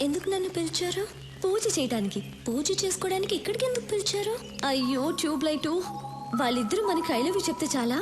ఎందుకు నన్ను పిలిచారు? పూజ చేయడానికి. పూజ చేసుకోవడానికి ఇక్కడికి ఎందుకు పిలిచారు? అయ్యో ట్యూబ్ లైటు, వాళ్ళిద్దరూ మనకి ఐ లవ్ యూ చెప్తే చాలా?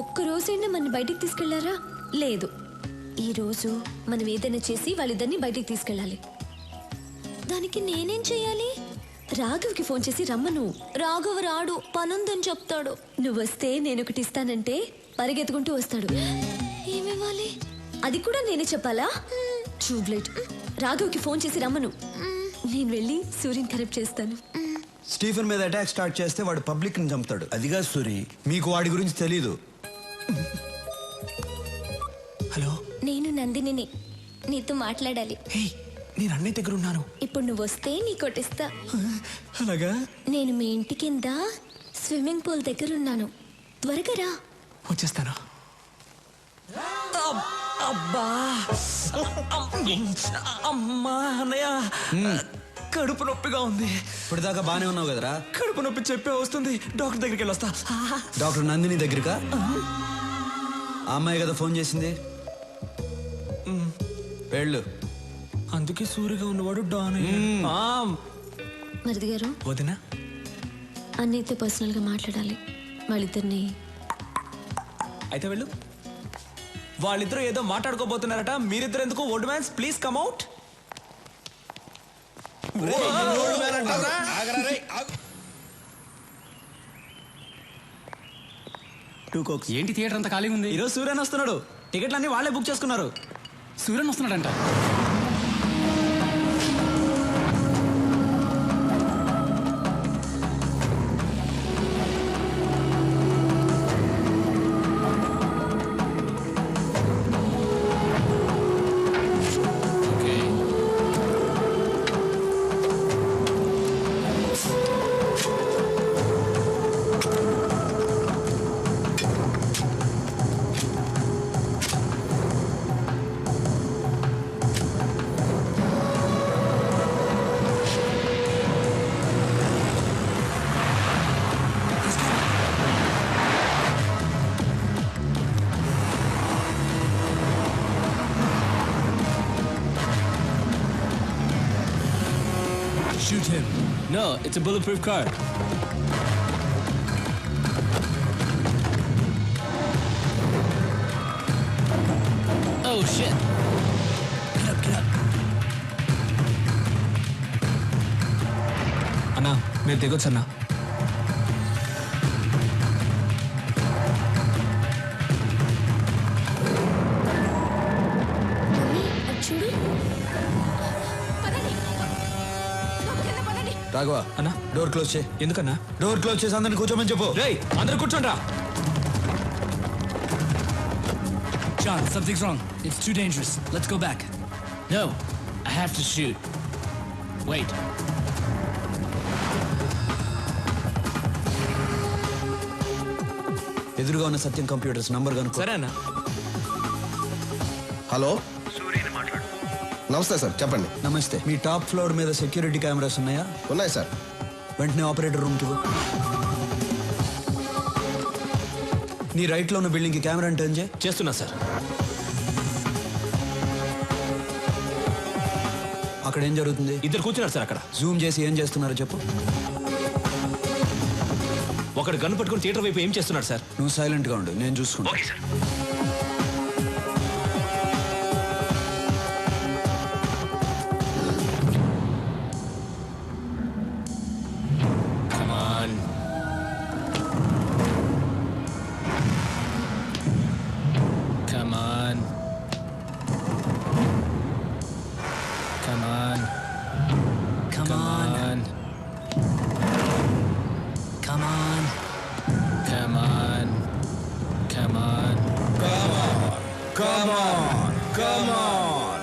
ఒక్కరోజైనా మన బయటికి తీసుకెళ్లారా? లేదు. ఈ రోజు మనం ఏదైనా చేసి వాళ్ళిద్దరిని బయటికి తీసుకెళ్ళాలి. దానికి నేనేం చెయ్యాలి? రాఘవ్కి ఫోన్ చేసి రమ్మను. రాఘవ్ రాడు, పనుందని చెప్తాడు. నువ్వు వస్తే నేను ఒకటి ఇస్తానంటే పరిగెత్తుకుంటూ వస్తాడు. ఏమివ్వాలి? అది కూడా నేనే చెప్పాలా? ట్యూబ్లైట్. రాఘవ్కి ఫోన్ చేసి రమ్మను. నేను వెళ్ళి సూర్యని కరెక్ట్ చేస్తాను. స్టీఫెన్ మీద అటాక్ స్టార్ట్ చేస్తే వాడు పబ్లిక్ ని చంపుతాడు. అదిగా సూరి, మీకు వాడి గురించి తెలీదు. హలో, నేను నందినిని, నీతో మాట్లాడాలి. నేను అన్నయ్య దగ్గర ఉన్నాను. ఇప్పుడు నువ్వు వస్తే నీ కొట్టిస్తా. అలాగా? నేను మీ ఇంటి కింద స్విమ్మింగ్ పూల్ దగ్గర ఉన్నాను. త్వరగా రా. వచ్చేస్తాను. అబ్బా, అమ్మా అన్నయ్య, కడుపు నొప్పిగా ఉంది. ఇప్పటిదాకా బానే ఉన్నావు కదరా? కడుపు నొప్పి చెప్పే వస్తుంది. డాక్టర్ దగ్గరికి వెళ్ళొస్తా. డాక్టర్ నందిని దగ్గరకా? ఆ అమ్మాయి కదా ఫోన్ చేసింది. వెళ్ళు. అందుకే సూరిగా ఉన్నవాడు డాన్. మరిది గారు, వదినా, అన్నయ్యతో పర్సనల్ గా మాట్లాడాలి. వాళ్ళిద్దరిని. అయితే వెళ్ళు. వాళ్ళిద్దరూ ఏదో మాట్లాడుకోబోతున్నారట. మీరిద్దరు ఎందుకు? Old man's please come out. ఏంటి థియేటర్ అంతా ఖాళీ ఉంది? ఈరోజు సూర్యన్ వస్తున్నాడు. టికెట్లన్నీ వాళ్ళే బుక్ చేసుకున్నారు. Suryan వస్తున్నాడంట. Shoot him. No, it's a bulletproof car. Oh shit. Get up, get up. అన్నా, మీరు దిగొచ్చు అన్నా. చూడు. రాఘవ అన్నా, డోర్ క్లోజ్ చేయి. ఎందుకన్నా? డోర్ క్లోజ్ చేసి అందరిని కూర్చోమని చెప్పు. రేయ్, అందరూ కూర్చోండ్రా. John, something's wrong. It's too dangerous. Let's go back. No, I have to shoot. Wait. ఎదురుగా ఉన్న సత్యం కంప్యూటర్స్ నంబర్ కనుక్కో. సరే అన్నా. హలో, నమస్తే సార్, చెప్పండి. నమస్తే. మీ టాప్ ఫ్లోర్ మీద సెక్యూరిటీ కెమెరాస్ ఉన్నాయా? ఉన్నాయి సార్. వెంటనే ఆపరేటర్ రూమ్కి పో. నీ రైట్లో ఉన్న బిల్డింగ్కి కెమెరా టర్న్ చేయి. చేస్తున్నా సార్. అక్కడ ఏం జరుగుతుంది? ఇద్దరు కూర్చున్నారు సార్ అక్కడ. జూమ్ చేసి ఏం చేస్తున్నారో చెప్పు. ఒకడు గన్ పట్టుకుని థియేటర్ వైపు ఏం చేస్తున్నాడు సార్? నువ్వు సైలెంట్గా ఉండు, నేను చూసుకుంటా. Okay sir. Come on.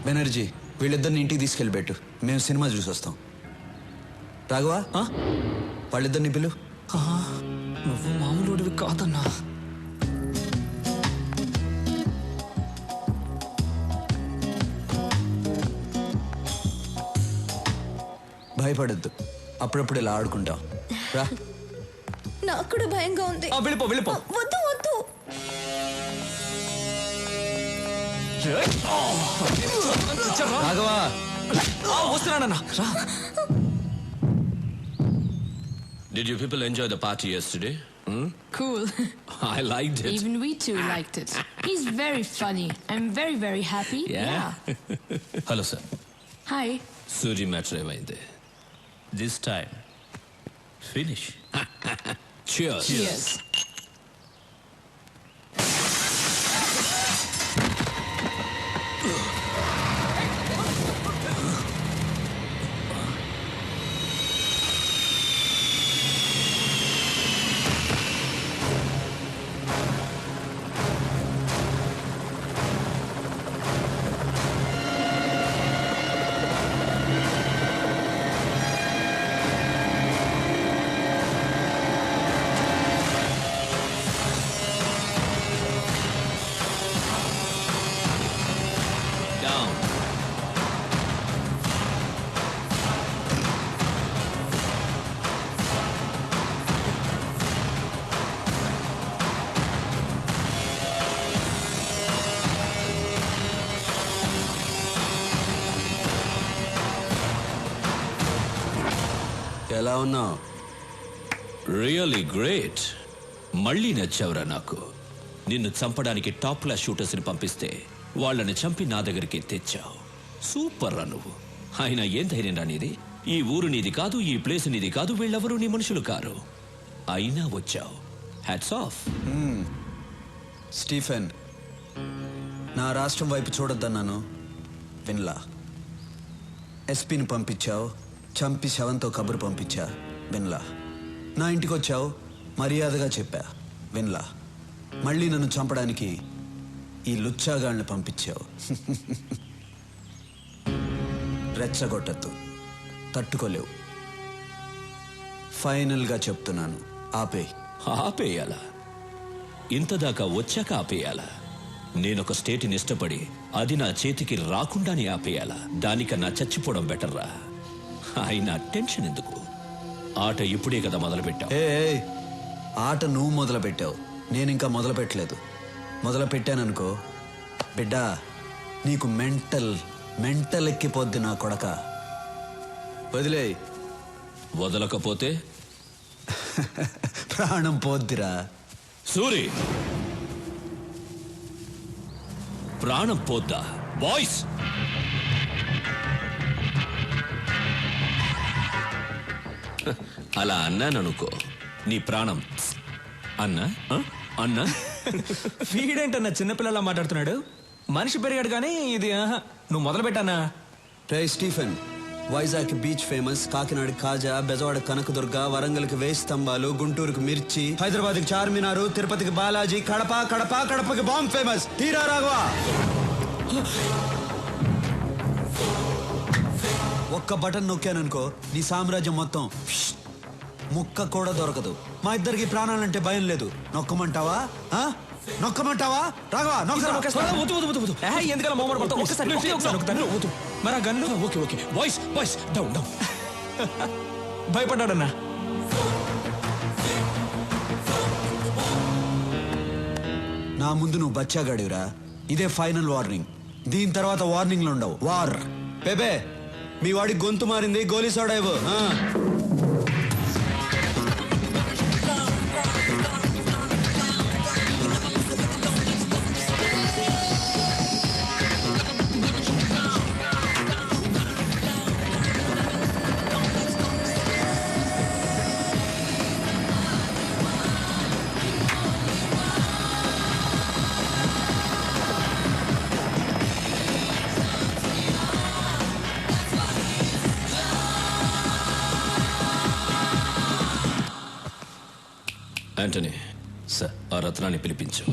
Banerjee, వీళ్ళిద్దరిని ఇంటికి తీసుకెళ్ళిపెట్టు. మేము సినిమా చూసి వస్తాం. రాఘవా, వాళ్ళిద్దరిని పిలు. నువ్వు మామూలుడివి కాదన్నా. భయపడద్దు, అప్పుడప్పుడు ఇలా ఆడుకుంటాం. రా. నాకు కూడా భయంగా ఉంది. వెళ్ళిపో వెళ్ళిపో. వద్దు వద్దు. Raghava, వస్తున్నానన్నా. Did you people enjoy the party yesterday? Cool. I liked it. Even we too liked it. He's very funny. I'm very, very happy. Yeah. Hello, sir. Hi. Suri matter ఏమైంది? This time, finish. Cheers. Cheers. Down. ఎలా ఉన్నావు? Really great. మళ్ళీ నచ్చావురా నాకు. నిన్ను చంపడానికి top class shooters ని పంపిస్తే వాళ్ళని చంపి నా దగ్గరికి తెచ్చావు. సూపర్ రా నువ్వు. అయినా ఏం ధైర్యం రా నీది? ఈ ఊరు నీది కాదు, ఈ ప్లేస్ నీది కాదు, వీళ్ళెవరూ నీ మనుషులు కారు. అయినా వచ్చావు. Hats off. స్టీఫెన్, నా రాష్ట్రం వైపు చూడొద్దన్నాను, విన్లా. ఎస్పీని పంపించావు, చంపి శవంతో కబురు పంపించా, విన్లా. నా ఇంటికి వచ్చావు, మర్యాదగా చెప్పా, విన్లా. మళ్ళీ నన్ను చంపడానికి ఈ లుచ్చాగాళ్ళని పంపించావు. రెచ్చగొట్టద్దు, తట్టుకోలేవు. ఫైనల్గా చెప్తున్నాను, ఆపే. ఆపేయాలా? ఇంతదాకా వచ్చాక ఆపేయాలా? నేనొక స్టేట్ని ఇష్టపడి అది నా చేతికి రాకుండానే ఆపేయాలా? దానికన్నా చచ్చిపోవడం బెటర్రా. అయినా టెన్షన్ ఎందుకు? ఆట ఇప్పుడే కదా మొదలుపెట్టావు. ఏ ఆట నువ్వు మొదలు పెట్టావు, నేను ఇంకా మొదలు పెట్టలేదు. మొదలు పెట్టాననుకో బిడ్డా, నీకు మెంటల్ ఎక్కిపోద్ది నా కొడక. వదిలే. వదలకపోతే ప్రాణం పోద్దిరా. సూరి, ప్రాణం పోద్దా? బాయ్స్, అలా అన్నాననుకో నీ ప్రాణం అన్నా అన్నా. వీడేంటన్నా చిన్నపిల్లలా మాట్లాడుతున్నాడు? మనిషి పెరిగాడు కానీ ఇది నువ్వు మొదలు పెట్టానా? రే Stephen, Vizag beach famous, Kakinada కాజా, బెజవాడ కనకదుర్గ, వరంగల్కి వేయి స్తంభాలు, గుంటూరుకి మిర్చి, హైదరాబాద్కి చార్మినారు, తిరుపతికి బాలాజీ, కడపకి బాంబ్ ఫేమస్. తీరా రాఘవా. ఒక్క బటన్ నొక్కాననుకో నీ సామ్రాజ్యం మొత్తం ముక్క కూడా దొరకదు. మా ఇద్దరికి ప్రాణాలంటే భయం లేదు. నొక్కమంటావా? నొక్కమంటావా? రాఘవా ఎందుకలా మోమడ పడతావు? ఒకసారి మరి ఆ గన్ను. Okay boys down. భయపడ్డాడన్నా. నా ముందు నువ్వు బచ్చాగాడివిరా. ఇదే ఫైనల్ వార్నింగ్. దీని తర్వాత వార్నింగ్లు ఉండవు. వార్. బేబే, మీ వాడికి గొంతు మారింది, గోలీ సోడా ఇవ్వు. యాంటనీ, సార్, ఆ రత్నాన్ని పిలిపించు.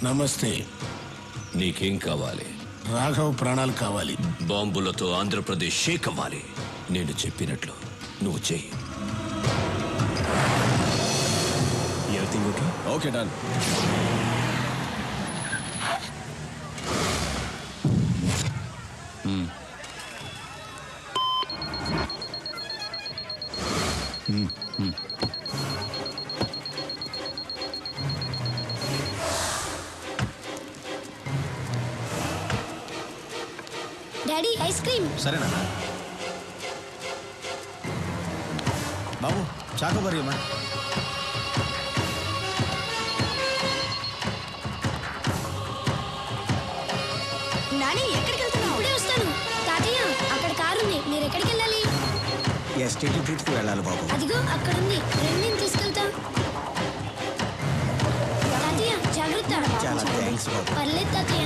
నమస్తే. నీకేం కావాలి? రాఘవ్ ప్రాణాలు కావాలి. బాంబులతో ఆంధ్రప్రదేశ్ షేక్ అవ్వాలి. నేను చెప్పినట్లు నువ్వు చెయ్యి. Okay done. Daddy ice cream. సరేనా బాబు చాకోబారి అమ్మా. నాని ఎక్కడికి వెళ్తున్నావు? ఇప్పుడే వస్తాను. తాతయ్య అక్కడ కారు ఉంది, మీరు ఎక్కడికి వెళ్ళాలి? ఎస్టేట్ ట్రిప్కి వెళ్ళాలి బాబు. అదిగో అక్కడ ఉంది, రండి నేను తీసుకెళ్తా. తాతయ్య జాగ్రత్త. చాలా థ్యాంక్స్ బాబు. పర్లేదు తాతయ్య.